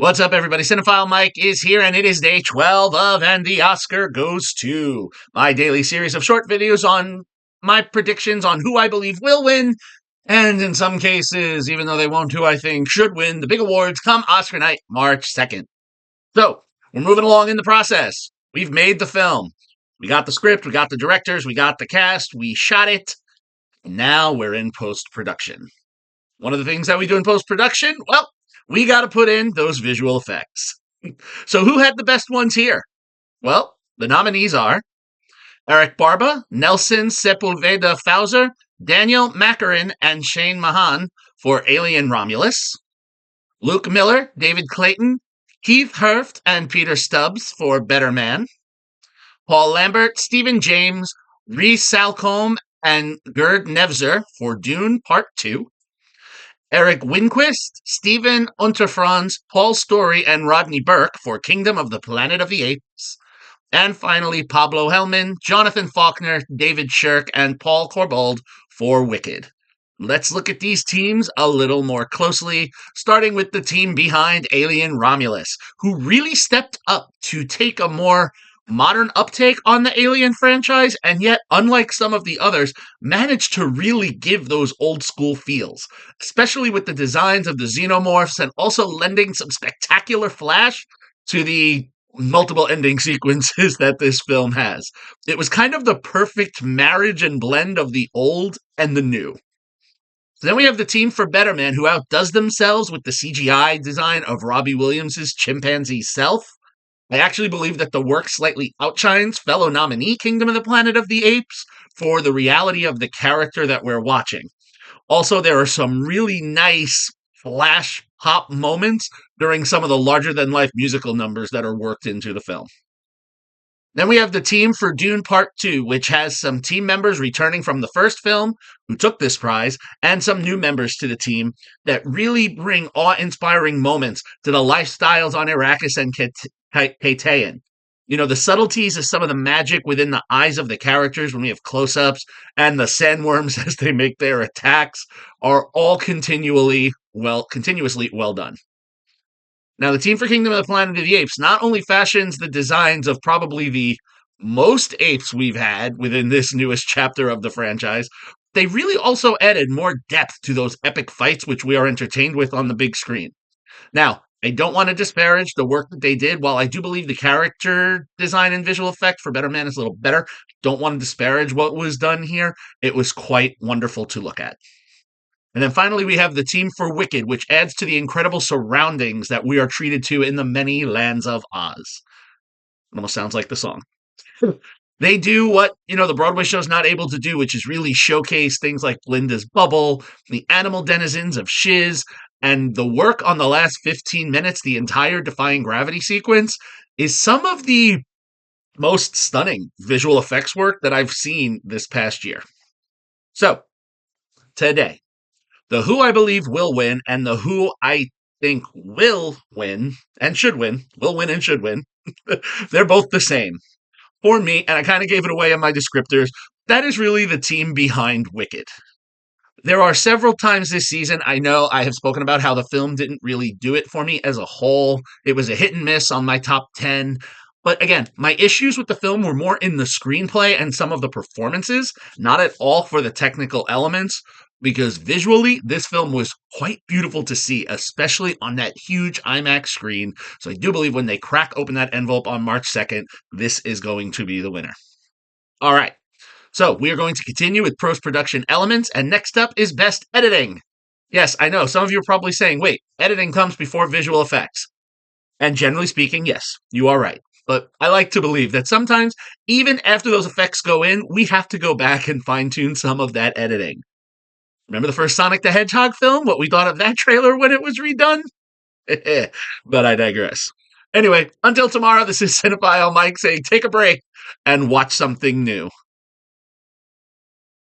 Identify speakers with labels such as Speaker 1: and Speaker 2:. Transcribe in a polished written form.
Speaker 1: What's up, everybody? Cinephile Mike is here, and it is day 12 of And the Oscar Goes To, my daily series of short videos on my predictions on who I believe will win, and in some cases, even though they won't, who I think should win the big awards come Oscar night, March 2nd. So, we're moving along in the process. We've made the film. We got the script, we got the directors, we got the cast, we shot it, and now we're in post-production. One of the things that we do in post-production, well, we got to put in those visual effects. So who had the best ones here? Well, the nominees are Erik Barba, Nelson Sepulveda-Fauser, Daniel Macarin, and Shane Mahan for Alien Romulus, Luke Millar, David Clayton, Keith Herft, and Peter Stubbs for Better Man, Paul Lambert, Stephen James, Rhys Salcombe, and Gerd Nefzer for Dune Part 2, Erik Winquist, Stephen Unterfranz, Paul Story, and Rodney Burke for Kingdom of the Planet of the Apes. And finally, Pablo Helman, Jonathan Fawkner, David Shirk, and Paul Corbould for Wicked. Let's look at these teams a little more closely, starting with the team behind Alien Romulus, who really stepped up to take a more modern uptake on the Alien franchise, and yet, unlike some of the others, managed to really give those old school feels, especially with the designs of the xenomorphs and also lending some spectacular flash to the multiple ending sequences that this film has. It was kind of the perfect marriage and blend of the old and the new. So then we have the team for Better Man, who outdoes themselves with the CGI design of Robbie Williams' chimpanzee self. I actually believe that the work slightly outshines fellow nominee Kingdom of the Planet of the Apes for the reality of the character that we're watching. Also, there are some really nice flash pop moments during some of the larger-than-life musical numbers that are worked into the film. Then we have the team for Dune Part 2, which has some team members returning from the first film who took this prize, and some new members to the team that really bring awe-inspiring moments to the lifestyles on Arrakis and Clayton. You know, the subtleties of some of the magic within the eyes of the characters when we have close-ups, and the sandworms as they make their attacks are all continuously well done. Now, the team for Kingdom of the Planet of the Apes not only fashions the designs of probably the most apes we've had within this newest chapter of the franchise, they really also added more depth to those epic fights which we are entertained with on the big screen. Now, I don't want to disparage the work that they did. While I do believe the character design and visual effect for Better Man is a little better, don't want to disparage what was done here. It was quite wonderful to look at. And then finally, we have the team for Wicked, which adds to the incredible surroundings that we are treated to in the many lands of Oz. It almost sounds like the song. They do what, the Broadway show's not able to do, which is really showcase things like Glinda's Bubble, the animal denizens of Shiz, and the work on the last 15 minutes, the entire Defying Gravity sequence, is some of the most stunning visual effects work that I've seen this past year. So, today, the who I believe will win and the who I think will win and should win, they're both the same. For me, and I kind of gave it away in my descriptors, that is really the team behind Wicked. There are several times this season, I know I have spoken about how the film didn't really do it for me as a whole. It was a hit and miss on my top 10. But again, my issues with the film were more in the screenplay and some of the performances, not at all for the technical elements, because visually, this film was quite beautiful to see, especially on that huge IMAX screen. So I do believe when they crack open that envelope on March 2nd, this is going to be the winner. All right. So, we are going to continue with post-production elements, and next up is Best Editing. Yes, I know, some of you are probably saying, wait, editing comes before visual effects. And generally speaking, yes, you are right. But I like to believe that sometimes, even after those effects go in, we have to go back and fine-tune some of that editing. Remember the first Sonic the Hedgehog film? What we thought of that trailer when it was redone? But I digress. Anyway, until tomorrow, this is Cinephile Mike saying take a break and watch something new.